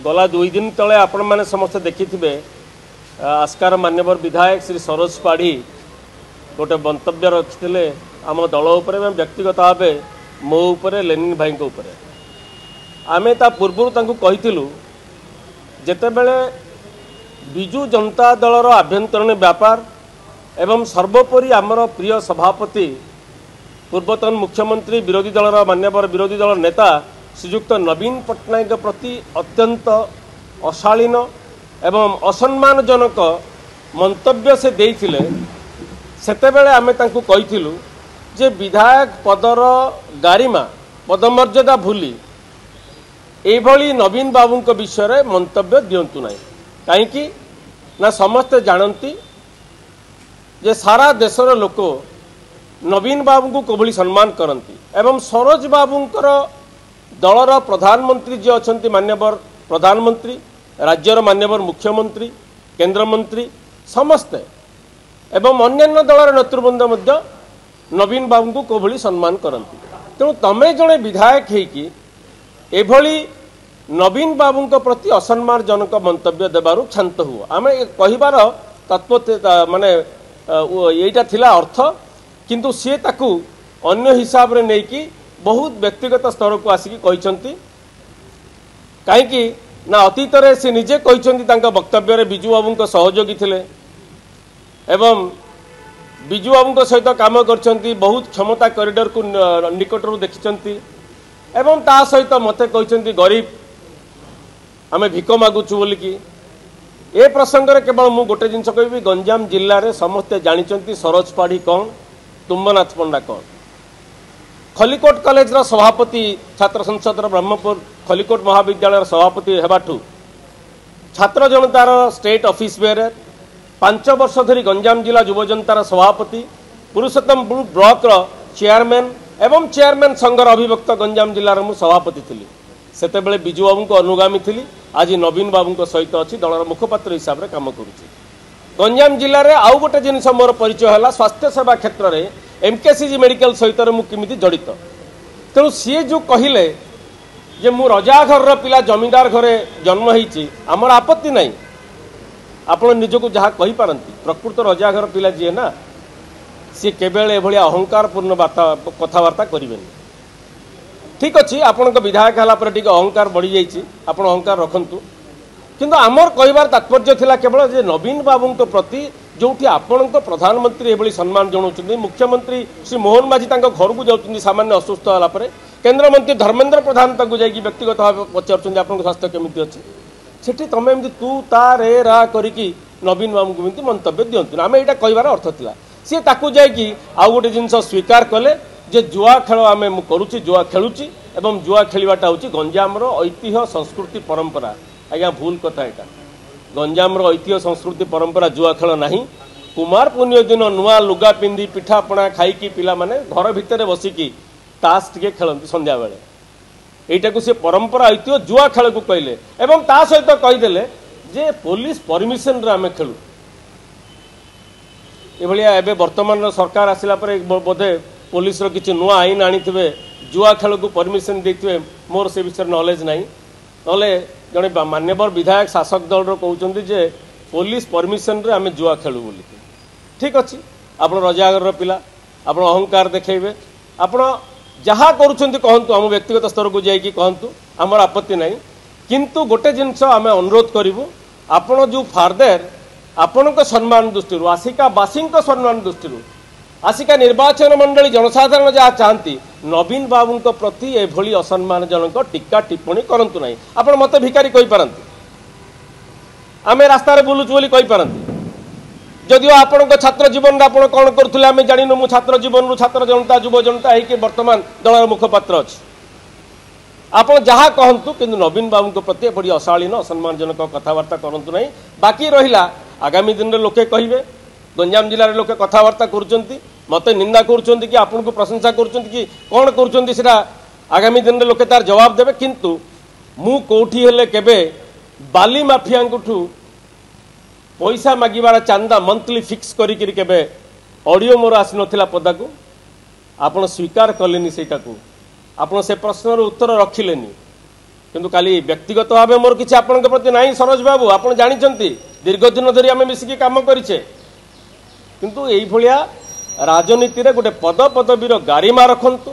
गला 2 दिन तले आपण मैंने समस्ते देखी आस्कार मान्यवर विधायक श्री सरोज पाढ़ी गोटे मंतव्य रखिते आम दल उपर व्यक्तिगत भाव मो उपर लेनिन भाई उपर आमे ता पूर्व कही जेतेबेले बिजु जनता दलर आभ्यंतरण व्यापार एवं सर्वोपरि आमर प्रिय सभापति पूर्वतन मुख्यमंत्री विरोधी दलर मान्यवर विरोधी दल नेता श्रीयुक्त नवीन पट्टनायक प्रति अत्यंत अशालीन एवं असम्मानजनक मंतव्य से देइथिले सेतेबेले आमे तांकु कहिथिलु जे विधायक पदर गारिमा पदमर्यादा भूली एभली नवीन बाबू विषय मंतव्य दिंतु ना कहीं ना समस्ते जानती जे सारा देशर लोक नवीन बाबू को कोभली सम्मान करती एवं सरोज बाबूंकर दलर प्रधानमंत्री जी अच्छा मान्यवर प्रधानमंत्री राज्यर मान्यवर मुख्यमंत्री केंद्र मंत्री समस्ते एवं अन्य दलर नेतृवृंद नवीन बाबू को कोभली सम्मान करती तेणु तमें जड़े विधायक होगी एभली नवीन बाबू प्रति असम्मानजनक मंतव्य देबारु क्षांत हुआ आमे कहिबार तत्व माने यहीटा थिला अर्थ किंतु सी ताकू अन्य हिसाब रे नहीं कि बहुत व्यक्तिगत स्तर को आसिक कहिसंती कहीं ना अतीत रे से निजे कहिसंती तांका वक्तव्य रे बिजू बाबू सहयोगी थिले एवं बिजू बाबू सहित काम करछंती बहुत क्षमता कॉरिडोर को निकटरू देखिसंती एवं ता सहित मते कहिसंती गरीब आमे भिक मागुचु बोलिकी ए प्रसंग रे केवल मु गोटे जिनस कहबी गंजाम जिल्ला रे समस्ते जानिचंती सरोज पाढ़ी कौन तुम्बनाथ पंडा कौन खलिकोट कॉलेज रो सभापति छात्र संसद ब्रह्मपुर खलिकोट महाविद्यालय सभापति हेबाठू छात्र जनतार स्टेट ऑफिस बेयर 5 वर्ष धरी गंजाम जिला युव जनतार सभापति पुरुषोत्तमपुर ब्लॉक रो चेयरमैन एवं चेयरमैन संघर अभिभक्त गंजाम जिलार मु सभापति थिली सेतेबेले बिजू बाबू को अनुगामी थिली आज नवीन बाबू सहित अच्छी दलर मुखपात्र हिसाब से कम करुच्ची गंजाम जिले में आउ गोटे जिन मोर परिचय है स्वास्थ्य सेवा क्षेत्र में एमकेसीजी मेडिकल सहित मुझे जड़ित तेणु सी जो कहले जे मु रजा घर पिला जमींदार घरे जन्म होती आमर आपत्ति नहीं आपण निजक जहाँ कहीपारती प्रकृत रजा घर पिला जी ना सी केवल एभली अहंकारपूर्ण कथबार्ता करेंगे ठीक अच्छे आपण विधायक है टी अहंकार बढ़ी जाइए आप अहंकार रखु किंतु आमर कहबार तात्पर्य थिला केवल जे नवीन बाबू प्रति जो आपण प्रधानमंत्री एभली सम्मान जनाऊँ मुख्यमंत्री श्री मोहन माझी घर को जाऊँ सामान्य असुस्थ होगापर केंद्र मंत्री धर्मेंद्र प्रधान जाकि व्यक्तिगत भाव पचार आप स्वास्थ्य केमी अच्छे सेठी तुम एमती तू ता रे रा करी नवीन बाबू को मंतव्य दिंतु आम यहाँ कहबार अर्थ था सी ताकू जाकि आउ गोटे जिन स्वीकार कले जे जुआ खेल आम करुच्ची जुआ खेलुची एवं जुआ खेलवाटा हूँ गंजाम ऐतिह्य संस्कृति परंपरा आज्ञा भूल कथा यहाँ गंजाम ऐतिह्य संस्कृति परंपरा जुआ खेल नहीं कुमार पुण्य दिन नुआ लुगा पिंधि पिठापणा खाई पिला माने घर भितर बसिकी ताश टे खेलती संध्या बेले यहीटा को सी परंपरा ऐतिह्य जुआ खेल को कहले एवं ता सहित कहीदेले जे पुलिस परमिशन रे आमे खेलु एभलिया एबे वर्तमान सरकार आसिला पर बोधे पुलिस रो किछि नुआ आईन आनी जुआ खेल को परमिशन देते मोर से विषय नॉलेज नहीं नले जड़े मान्यवर विधायक शासक दल कहते जे पुलिस परमिशन रे आमे जुआ खेलु बोली ठीक अच्छे आप रजागर पिला आप अहंकार देखेबे आप जहाँ कहतु आम व्यक्तिगत स्तर को जाइए कहतु आमर आपत्ति नहीं किंतु गोटे जिनस आम अनुरोध करूँ आपण जो फार्दर आपण सम्मान दृष्टि आसिकावासी सम्मान दृष्टि आसिका निर्वाचन मंडली जनसाधारण जहाँ चाहती नवीन बाबू प्रति एभली असम्मानजनक टीका टिप्पणी करंतु नहीं आपण मत भिकारी कहीपारती आम रास्तार बुलुचु बोली कहीपारती जदिव आपण छात्र जीवन आप कौन करुले आम जानू मु छात्र जीवन छात्र जनता युव जनता है बर्तमान दलर मुखपात्र अच्छी आप जहाँ कहतु कि नवीन बाबू प्रति बड़ी अशालीन असम्मानजनक कथबार्ता करंतु नहीं बाकी रहिला आगामी दिन में लोके कहे गंजाम जिले में लोके कथबार्ता करुँच मत निंदा करुँच कि आपन को प्रशंसा कि कौन करुँच आगामी दिन में लोके तार जवाब देवे किंतु मु कौटी हेले केबे बाली माफिया पैसा मागिबार चांदा मंथली फिक्स करिकिरी केबे ऑडियो मोर आसी नथिला पदा को आपण स्वीकार कलेनी सेटा को आपण से प्रश्नर उत्तर रखिलेनी किंतु काली व्यक्तिगत भाव मोर किसी आपण प्रति ना सरोज बाबू आप जानते दीर्घ दिन धरी आम मिसिकी काम करें किंतु ये राजनीति रे गोटे पद पदवीर गारिमा रखंतु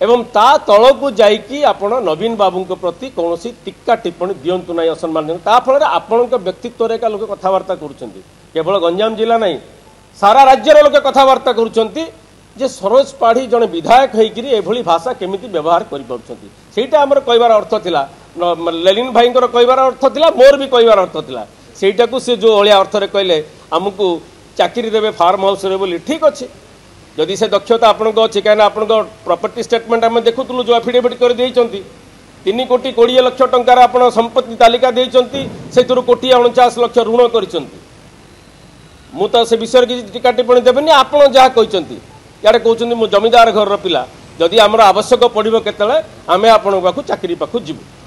एवं ता तल को जाइकी आपण नवीन बाबू प्रति कौन टीका टिप्पणी दिंतु ना असम्मान फल आपण व्यक्तित्व लोक कथबार्ता केवल गंजाम जिला नहीं सारा राज्यर लोक कथबार्ता जे सरोज पाढ़ी जड़े विधायक होती भाषा केमी व्यवहार करटा आमर कहबार अर्थ थिला लेलिन भाई कहबार अर्थ थिला मोर भी कहबार अर्थ थिला सेटा को से जो अलिया अर्थ रे कहले आमको चाकरी देवे फार्म हाउस रे बोली ठीक अच्छे जदि से दक्षता आपन अच्छी कहीं आप प्रॉपर्टी स्टेटमेंट आम देखुलु जो एफिडेविट कर 3 कोटी 20 लाख टंकार आप संपत्ति तालिका देइचंती से 1,49 लाख ऋण कर मु तो से विषय किसी टीका टिप्पणी देवेनि आप जहाँ कहते यारे कहते मु जमीदार घर पिला जदि आमर आवश्यक पड़ो केतले आमे आपण पाखु चाकरी पाखु जीवु।